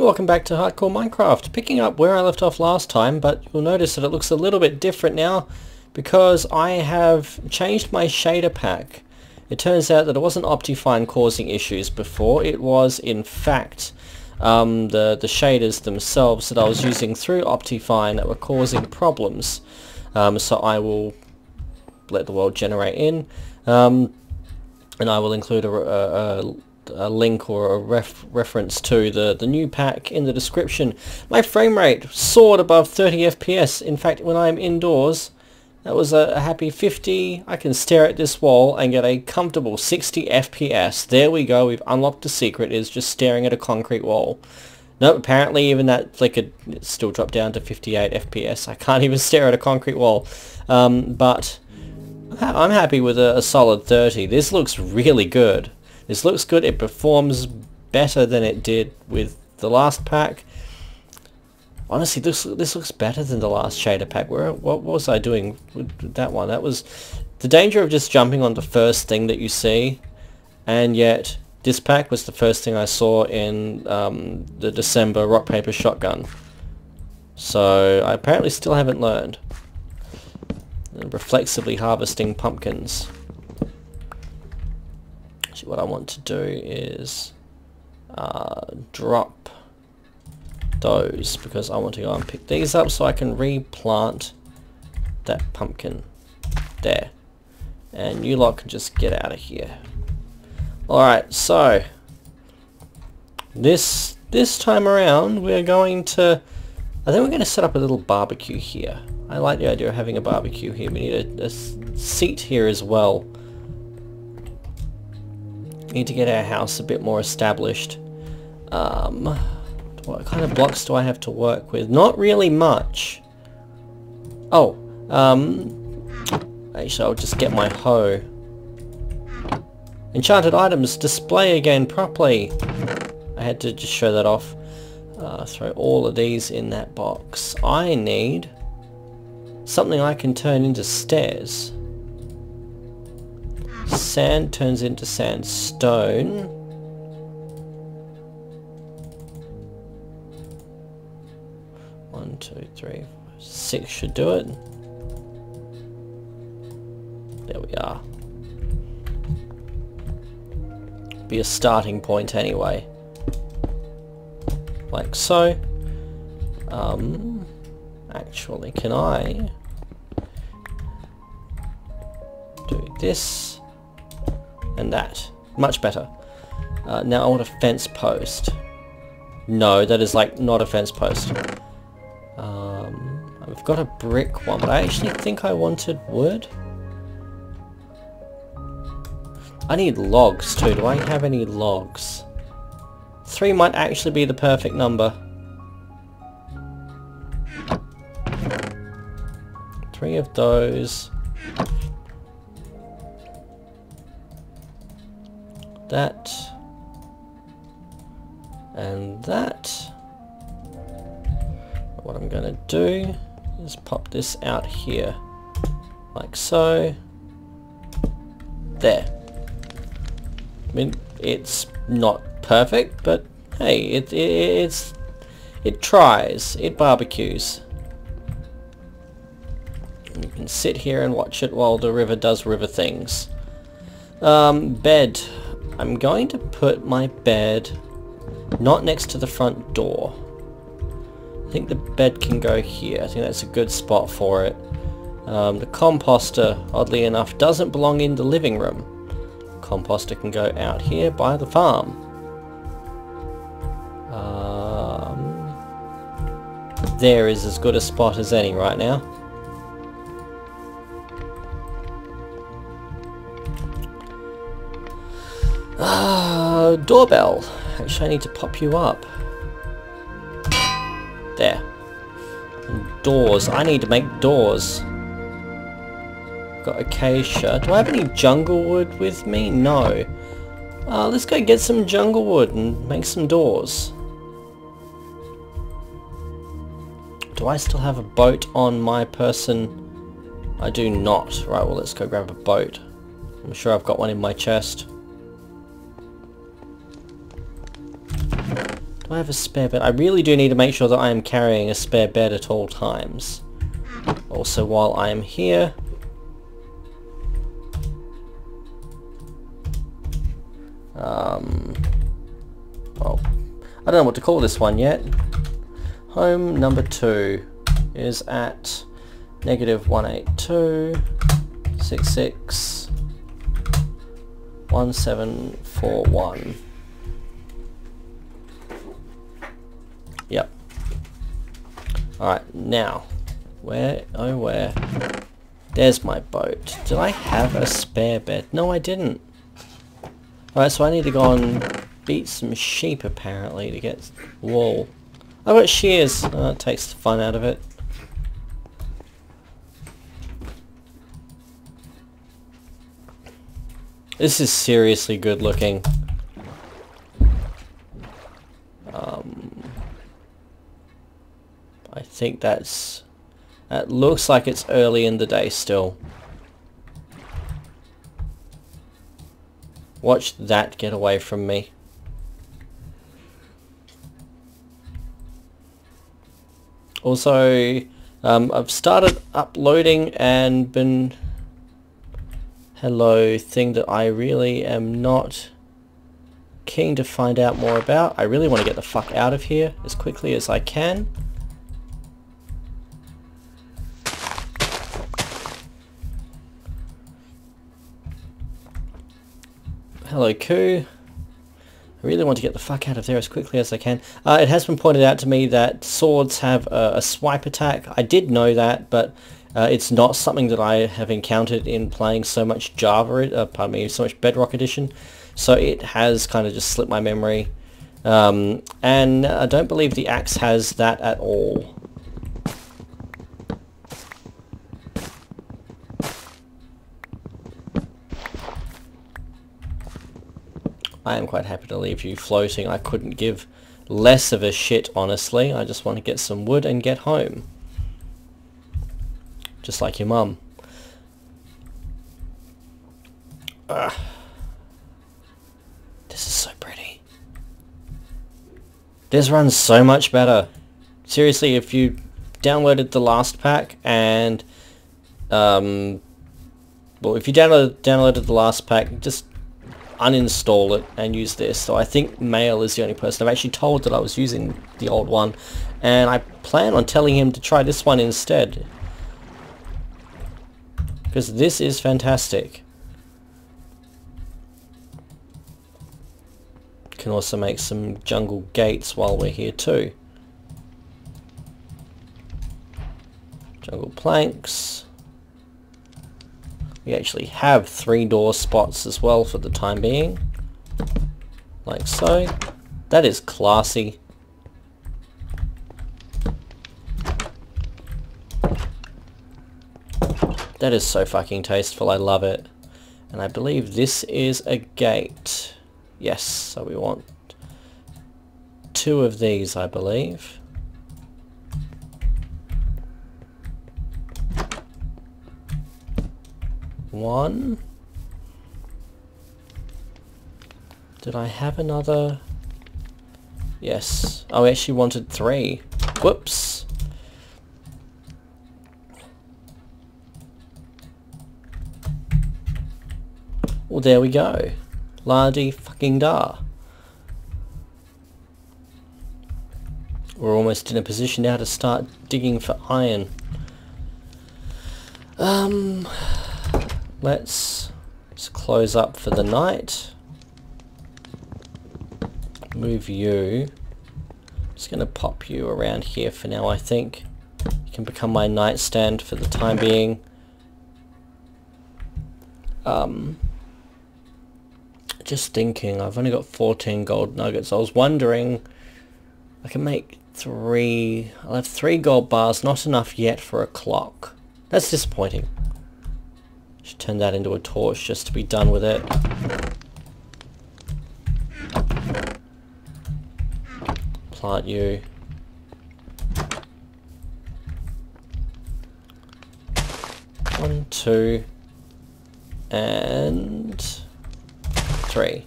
welcome back to Hardcore Minecraft. Picking up where I left off last time, but you'll notice that it looks a little bit different now because I have changed my shader pack. It turns out that it wasn't Optifine causing issues before, it was in fact the shaders themselves that I was using through Optifine that were causing problems. So I will let the world generate in, and I will include a link or a reference to the new pack in the description. My frame rate soared above 30 FPS. In fact, when I'm indoors, that was a happy 50. I can stare at this wall and get a comfortable 60 FPS. There we go, we've unlocked the secret, is just staring at a concrete wall. Nope, apparently even that flickered, it still dropped down to 58 FPS. I can't even stare at a concrete wall. But I'm happy with a solid 30. This looks really good. This looks good. It performs better than it did with the last pack. Honestly, this looks better than the last shader pack. What was I doing with that one? That was the danger of just jumping on the first thing that you see, and yet this pack was the first thing I saw in the December rock paper shotgun. So I apparently still haven't learned. And reflexively harvesting pumpkins. What I want to do is drop those because I want to go and pick these up so I can replant that pumpkin there, and you lot can just get out of here. Alright, so this time around we're going to, I think we're going to set up a little barbecue here. I like the idea of having a barbecue here. We need a seat here as well. Need to get our house a bit more established. What kind of blocks do I have to work with? Not really much. Oh, actually I'll just get my hoe. Enchanted items display again properly. I had to just show that off. Throw all of these in that box. I need something I can turn into stairs. Sand turns into sandstone. One, two, three, 6 should do it. There we are. Be a starting point anyway. Like so. Actually, can I do this and that? Much better. Now I want a fence post. No, that is like not a fence post. I've got a brick one, but I actually think I wanted wood. I need logs too. Do I have any logs? 3 might actually be the perfect number. 3 of those. That. And that. What I'm going to do is pop this out here. Like so. There. I mean, it's not perfect, but hey, it tries. It barbecues. And you can sit here and watch it while the river does river things. Bed. I'm going to put my bed not next to the front door. I think the bed can go here. I think that's a good spot for it. The composter, oddly enough, doesn't belong in the living room. Composter can go out here by the farm. There is as good a spot as any right now. Doorbell. Actually, I need to pop you up. There. And doors. I need to make doors. Got acacia. Do I have any jungle wood with me? No. Let's go get some jungle wood and make some doors. Do I still have a boat on my person? I do not. Right, well let's go grab a boat. I'm sure I've got one in my chest. Do Do I have a spare bed? I really do need to make sure that I am carrying a spare bed at all times. Also, while I am here, well, I don't know what to call this one yet. Home number 2 is at -182.66.1741. Yep. Alright, now, where, oh where, there's my boat. Did I have a spare bed? No, I didn't. Alright, so I need to go and beat some sheep apparently to get wool. I've got shears. It takes the fun out of it. This is seriously good looking. I think that looks like it's early in the day still. Watch that get away from me. Also, I've started uploading and been... Hello, thing that I really am not keen to find out more about. I really want to get the fuck out of here as quickly as I can. Hello, Koo. I really want to get the fuck out of there as quickly as I can. It has been pointed out to me that swords have a swipe attack. I did know that, but it's not something that I have encountered in playing so much so much Bedrock Edition. So it has kind of just slipped my memory. And I don't believe the axe has that at all. I am quite happy to leave you floating. I couldn't give less of a shit, honestly. I just want to get some wood and get home. Just like your mum. This is so pretty. This runs so much better. Seriously, if you downloaded the last pack and... well, if you downloaded the last pack, just uninstall it and use this. So I think Mail is the only person I've actually told that I was using the old one, and I plan on telling him to try this one instead, because this is fantastic. Can also make some jungle gates while we're here too. Jungle planks. We actually have 3 door spots as well for the time being. Like so. That is classy. That is so fucking tasteful, I love it. And I believe this is a gate. Yes, so we want 2 of these, I believe. One. Did I have another? Yes. Oh, I actually wanted 3. Whoops. Well, there we go. La-di fucking da. We're almost in a position now to start digging for iron. Let's just close up for the night. Move you. Just going to pop you around here for now, I think. You can become my nightstand for the time being. Just thinking, I've only got 14 gold nuggets. I was wondering, I can make 3... I'll have 3 gold bars, not enough yet for a clock. That's disappointing. Should turn that into a torch just to be done with it. Plant you. One, 2, and 3.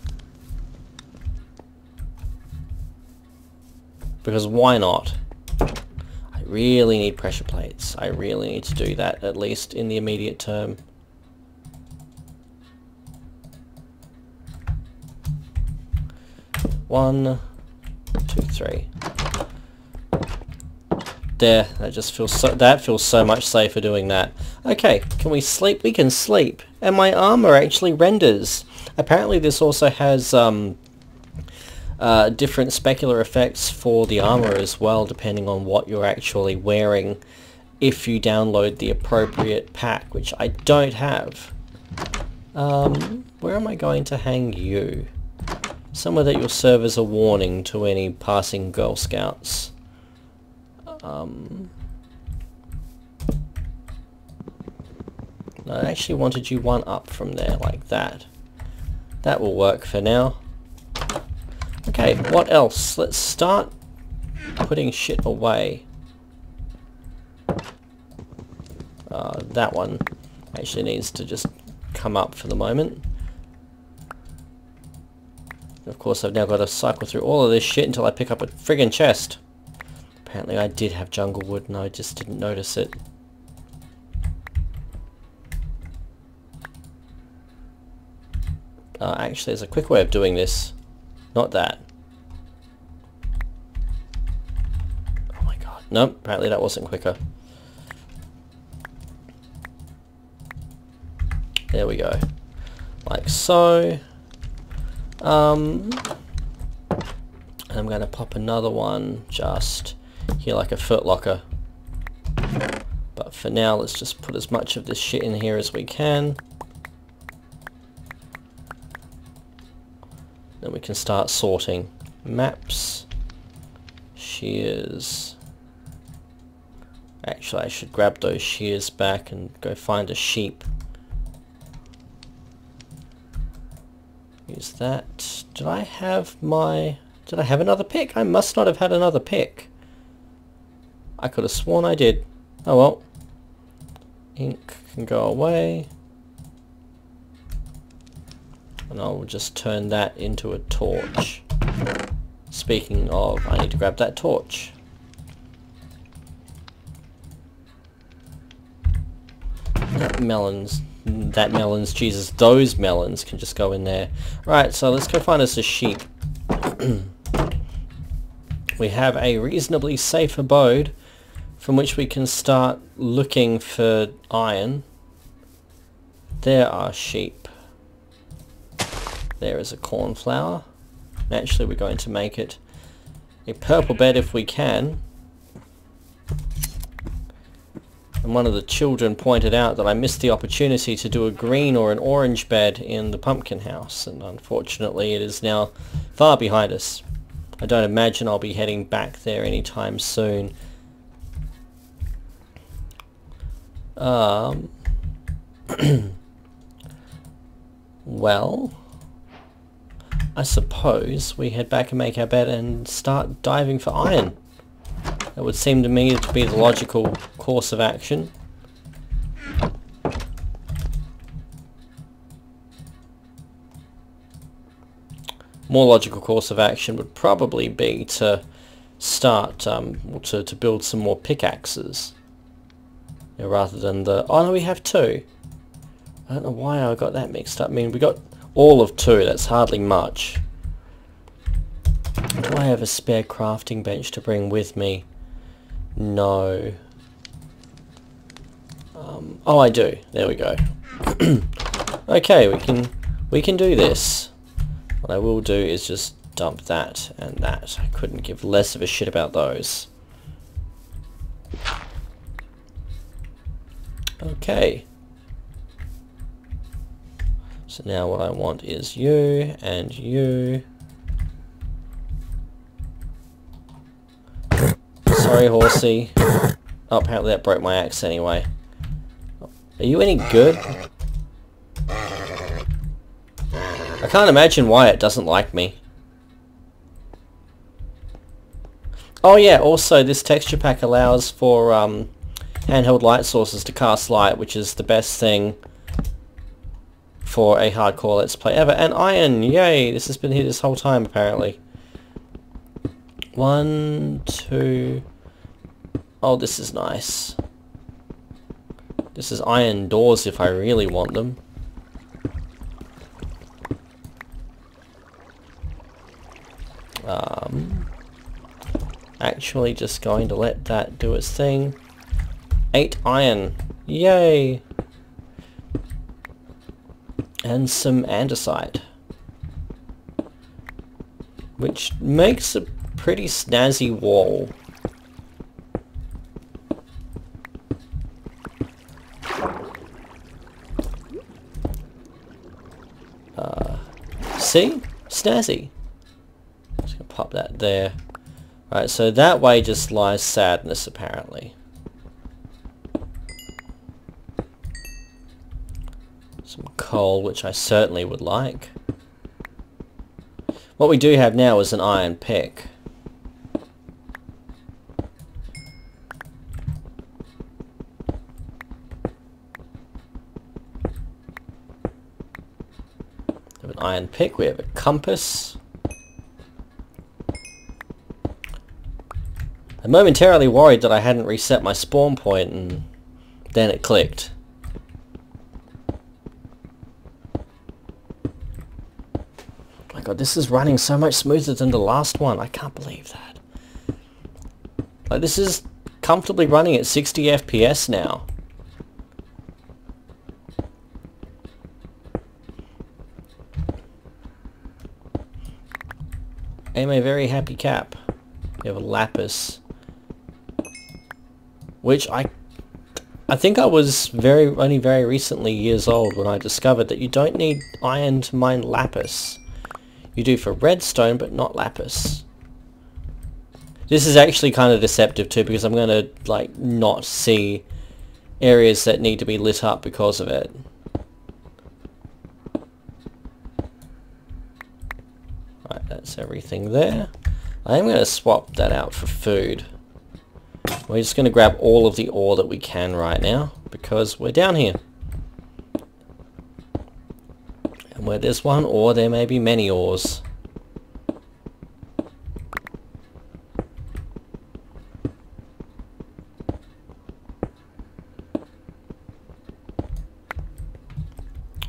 because why not? I really need pressure plates. I really need to do that, at least in the immediate term. One, two, three. There, that just feels so much safer doing that. Okay, can we sleep? We can sleep. And my armor actually renders. Apparently this also has different specular effects for the armor as well, depending on what you're actually wearing, if you download the appropriate pack, which I don't have. Where am I going to hang you? Somewhere that will serve as a warning to any passing Girl Scouts. I actually wanted you one up from there, like that. That will work for now. Okay, what else? Let's start putting shit away. That one actually needs to just come up for the moment. Of course, I've now got to cycle through all of this shit until I pick up a friggin' chest. Apparently I did have jungle wood and I just didn't notice it. Actually, there's a quick way of doing this. Not that. Oh my god. Nope, apparently that wasn't quicker. There we go. Like so. And I'm going to pop another one just here like a footlocker. But for now, let's just put as much of this shit in here as we can. Then we can start sorting. Maps. Shears. Actually, I should grab those shears back and go find a sheep. Use that. Did I have another pick? I must not have had another pick. I could have sworn I did. Oh well. Ink can go away. And I'll just turn that into a torch. Speaking of, I need to grab that torch. That melons, Jesus, those melons can just go in there. Right, so let's go find us a sheep. We have a reasonably safe abode from which we can start looking for iron. There are sheep. There is a cornflower. Naturally, we're going to make it a purple bed if we can. And one of the children pointed out that I missed the opportunity to do a green or an orange bed in the pumpkin house, and unfortunately it is now far behind us. I don't imagine I'll be heading back there anytime soon. Well, I suppose we head back and make our bed and start diving for iron. That would seem to me to be the logical course of action. More logical course of action would probably be to start to build some more pickaxes, rather than the... Oh no, we have two. I don't know why I got that mixed up. I mean, we got all of two. That's hardly much. Do I have a spare crafting bench to bring with me? No. Oh, I do. There we go. Okay, we can do this. What I will do is just dump that and that. I couldn't give less of a shit about those. Okay. So now what I want is you and you. Sorry, horsey. Oh, apparently that broke my axe anyway. Are you any good? I can't imagine why it doesn't like me. Oh yeah, also this texture pack allows for handheld light sources to cast light, which is the best thing for a hardcore Let's Play ever. And iron! Yay! This has been here this whole time apparently. 1, 2... Oh, this is nice. This is iron doors if I really want them. Actually just going to let that do its thing. 8 iron. Yay! And some andesite. Which makes a pretty snazzy wall. See? Snazzy. Just gonna pop that there. Right, so that way just lies sadness, apparently. Some coal, which I certainly would like. What we do have now is an iron pick. We have an iron pick, we have a compass. I'm momentarily worried that I hadn't reset my spawn point, and then it clicked. My god, this is running so much smoother than the last one. I can't believe that. Like, this is comfortably running at 60 FPS now. I'm a very happy cap. We have a lapis. Which I think I was only very recently years old when I discovered that you don't need iron to mine lapis. You do for redstone, but not lapis. This is actually kind of deceptive too, because I'm going to like not see areas that need to be lit up because of it. Right, that's everything there. I am going to swap that out for food. We're just going to grab all of the ore that we can right now, because we're down here. And where there's one ore, there may be many ores.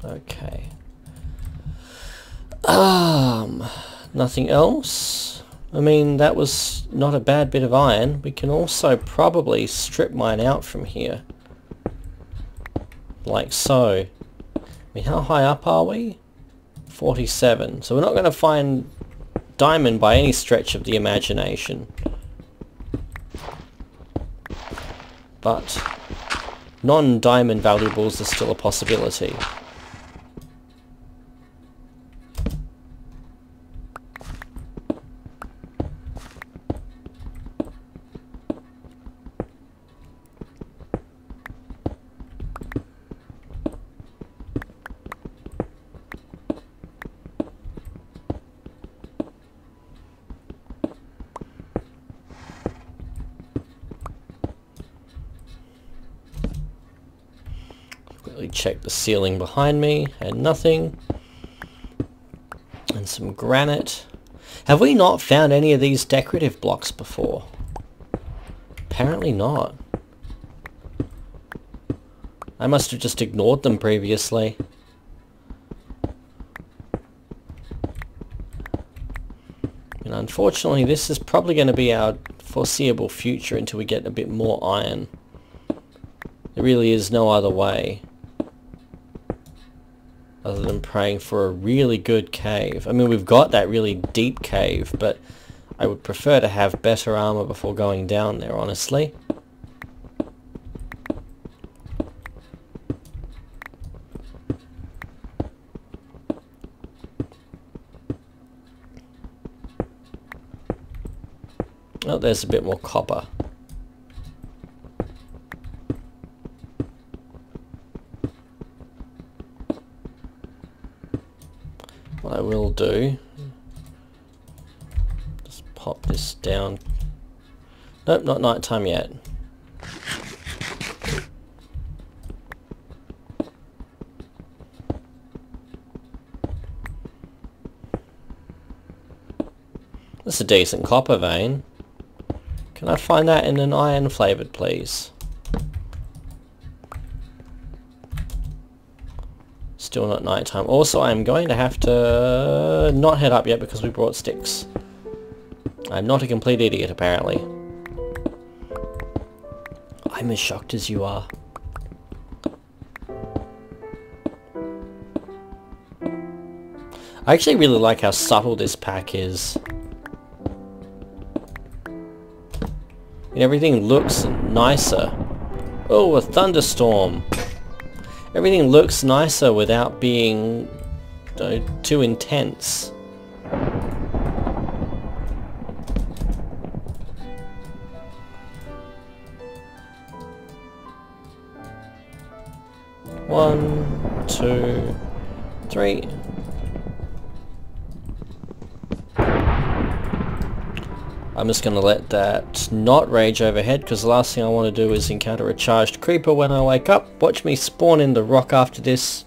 Okay. Nothing else? I mean, that was not a bad bit of iron. We can also probably strip mine out from here. Like so. I mean, how high up are we? 47. So we're not going to find diamond by any stretch of the imagination. But non-diamond valuables are still a possibility. Check the ceiling behind me, and nothing. And some granite. Have we not found any of these decorative blocks before? Apparently not. I must have just ignored them previously. And unfortunately, this is probably going to be our foreseeable future until we get a bit more iron. There really is no other way other than praying for a really good cave. I mean, we've got that really deep cave, but I would prefer to have better armor before going down there, honestly. Oh, there's a bit more copper. What I will do, just pop this down. Nope, not nighttime yet. That's a decent copper vein. Can I find that in an iron flavoured, please? Still not nighttime. Also, I'm going to have to not head up yet because we brought sticks. I'm not a complete idiot, apparently. I'm as shocked as you are. I actually really like how subtle this pack is. And everything looks nicer. Oh, a thunderstorm. Everything looks nicer without being too intense. One, two, three. I'm just going to let that not rage overhead because the last thing I want to do is encounter a charged creeper when I wake up. Watch me spawn in the rock after this.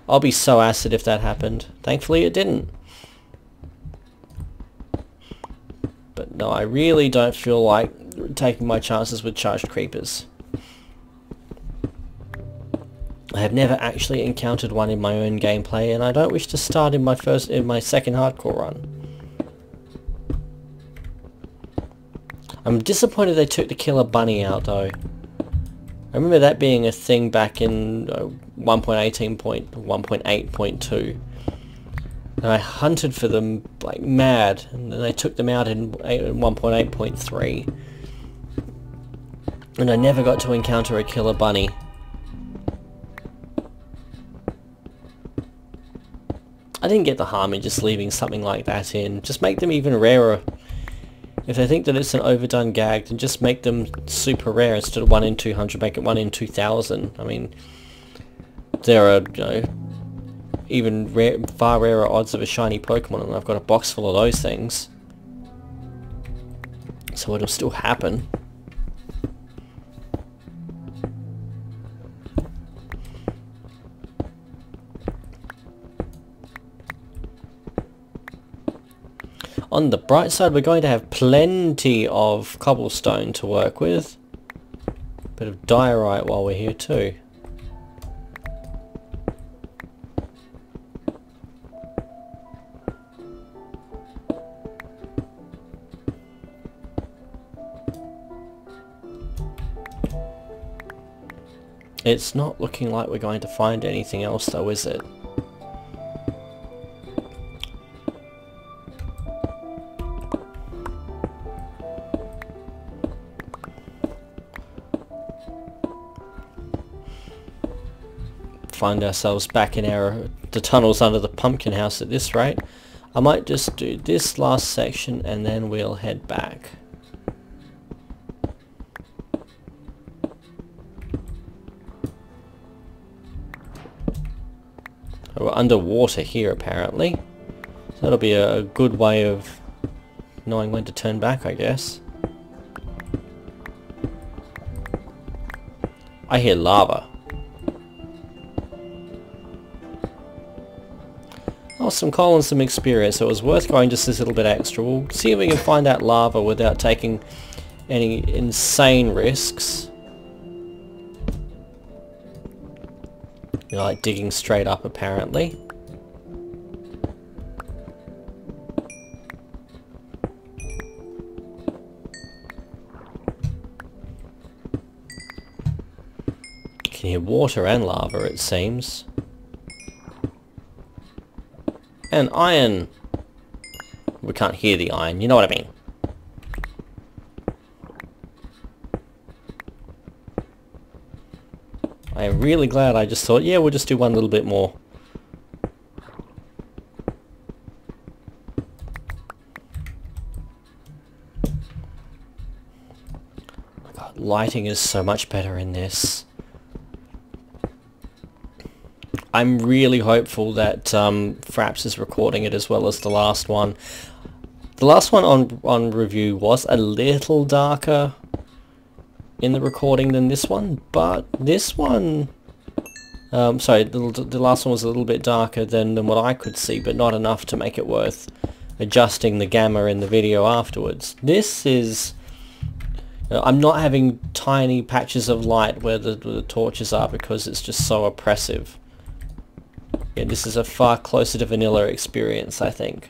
I'll be so acid if that happened. Thankfully it didn't. But no, I really don't feel like taking my chances with charged creepers. I have never actually encountered one in my own gameplay, and I don't wish to start in my second hardcore run. I'm disappointed they took the killer bunny out though. I remember that being a thing back in 1.8.2. And I hunted for them like mad, and then they took them out in 1.8.3. And I never got to encounter a killer bunny. I didn't get the harm in just leaving something like that in. Just make them even rarer. If they think that it's an overdone gag, then just make them super rare instead of 1 in 200, make it 1 in 2000. I mean, there are, you know, even far rarer odds of a shiny Pokemon, and I've got a box full of those things. So it'll still happen. On the bright side, we're going to have plenty of cobblestone to work with. Bit of diorite while we're here too. It's not looking like we're going to find anything else though, is it? Find ourselves back in the tunnels under the pumpkin house at this rate. I might just do this last section and then we'll head back. We're underwater here apparently. So that'll be a good way of knowing when to turn back, I guess. I hear lava. Oh, some coal and some experience, so it was worth going just this little bit extra. We'll see if we can find that lava without taking any insane risks. You know, like digging straight up apparently. You can hear water and lava, it seems. And iron. We can't hear the iron, you know what I mean. I am really glad I just thought, yeah, we'll just do one little bit more. God, lighting is so much better in this. I'm really hopeful that Fraps is recording it as well as the last one. The last one on review was a little darker in the recording than this one, but this one... sorry, the last one was a little bit darker than what I could see, but not enough to make it worth adjusting the gamma in the video afterwards. This is... I'm not having tiny patches of light where the torches are because it's just so oppressive. Yeah, this is a far closer to vanilla experience, I think.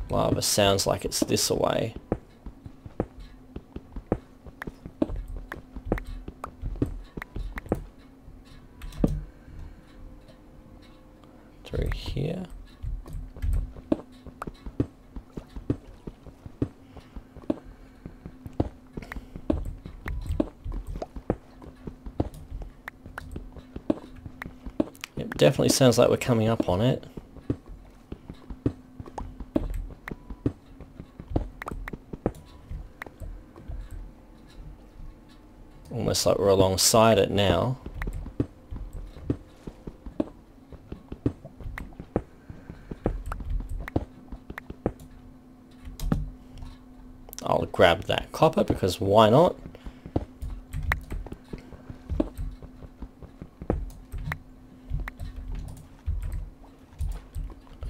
Lava sounds like it's this away. Through here. It definitely sounds like we're coming up on it. Almost like we're alongside it now. I'll grab that copper because why not?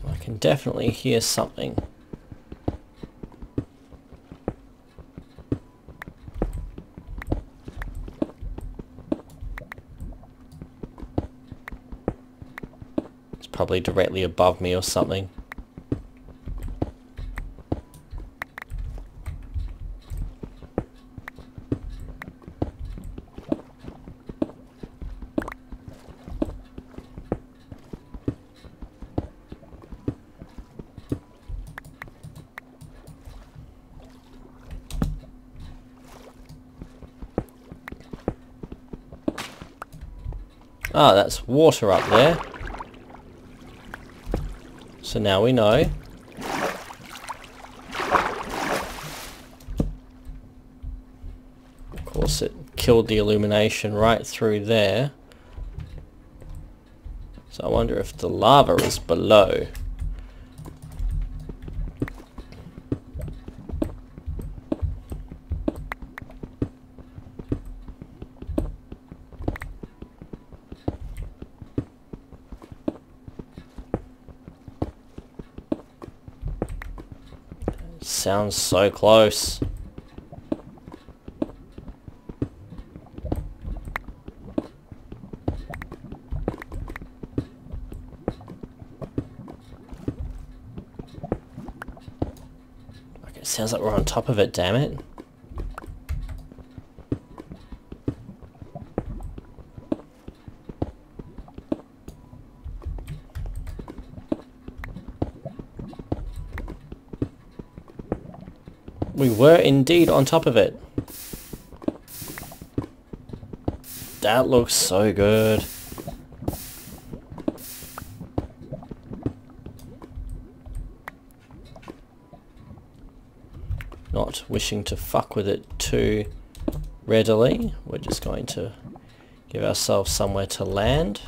I can definitely hear something. It's probably directly above me or something. Ah, that's water up there. So now we know. Of course it killed the illumination right through there. So I wonder if the lava is below. Sounds so close. Okay, it sounds like we're on top of it, damn it. We were indeed on top of it. That looks so good. Not wishing to fuck with it too readily, we're just going to give ourselves somewhere to land.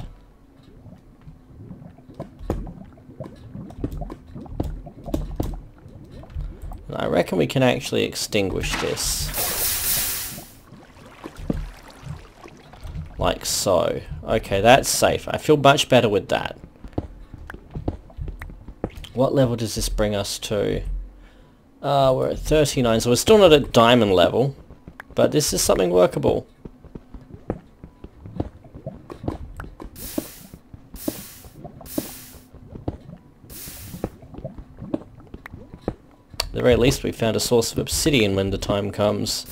I reckon we can actually extinguish this. Like so. Okay, that's safe. I feel much better with that. What level does this bring us to? We're at 39, so we're still not at diamond level. But this is something workable. At the very least we found a source of obsidian when the time comes.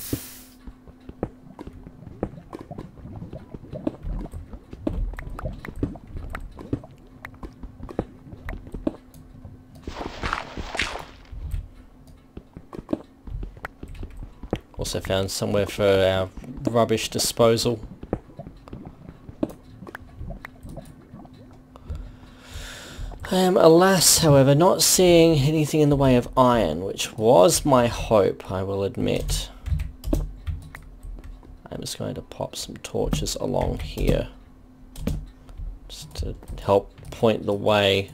Also found somewhere for our rubbish disposal. I am, alas, however, not seeing anything in the way of iron, which was my hope, I will admit. I'm just going to pop some torches along here, just to help point the way.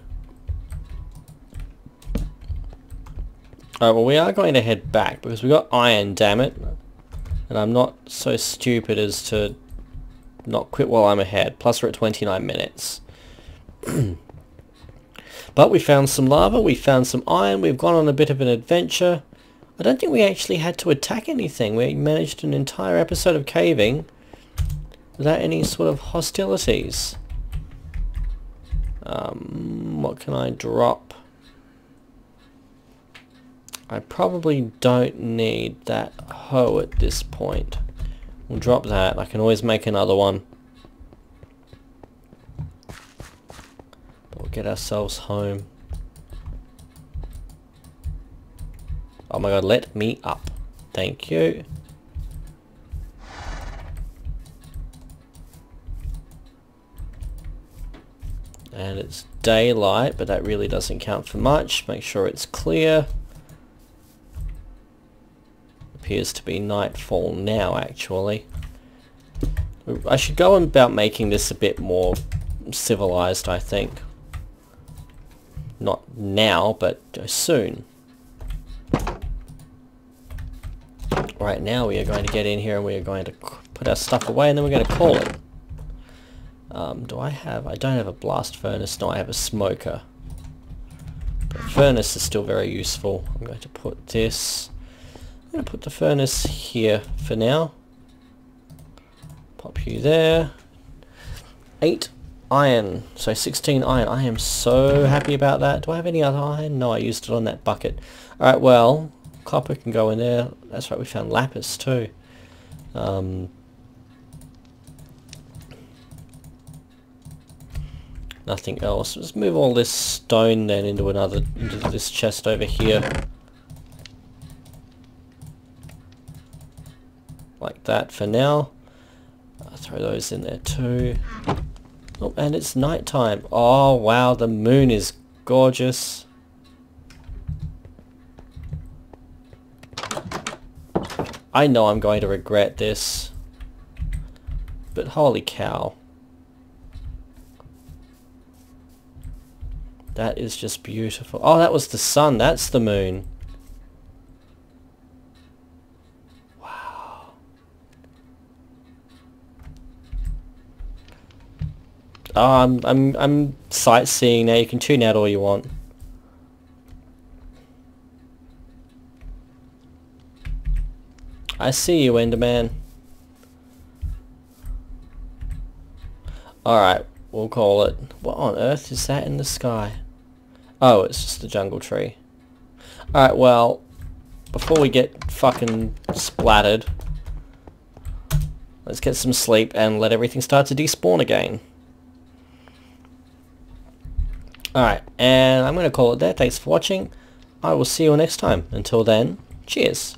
Alright, well we are going to head back, because we got iron, damn it. And I'm not so stupid as to not quit while I'm ahead. Plus we're at 29 minutes. But we found some lava, we found some iron, we've gone on a bit of an adventure. I don't think we actually had to attack anything. We managed an entire episode of caving without any sort of hostilities. What can I drop? I probably don't need that hoe at this point. We'll drop that. I can always make another one. But we'll get ourselves home. Oh my god, let me up. Thank you. And it's daylight, but that really doesn't count for much. Make sure it's clear. Appears to be nightfall now, actually. I should go about making this a bit more civilized, I think. Not now, but soon. Right now we are going to get in here and we are going to put our stuff away and then we're going to call it. I don't have a blast furnace, no, I have a smoker. But furnace is still very useful. I'm going to put this, I'm going to put the furnace here for now. Pop you there. 8 iron, so 16 iron. I am so happy about that. Do I have any other iron? No, I used it on that bucket. Alright, well, copper can go in there. That's right, we found lapis too. Nothing else. Let's move all this stone then into this chest over here. Like that for now. I'll throw those in there too. Oh, and it's nighttime. Oh wow, the moon is gorgeous. I know I'm going to regret this, but holy cow. That is just beautiful. Oh, that was the sun. That's the moon. Wow. Oh, I'm sightseeing now. You can tune out all you want. I see you, Enderman. Alright, we'll call it. What on earth is that in the sky? Oh, it's just a jungle tree. Alright, well, before we get fucking splattered, let's get some sleep and let everything start to despawn again. Alright, and I'm going to call it there. Thanks for watching. I will see you next time. Until then, cheers.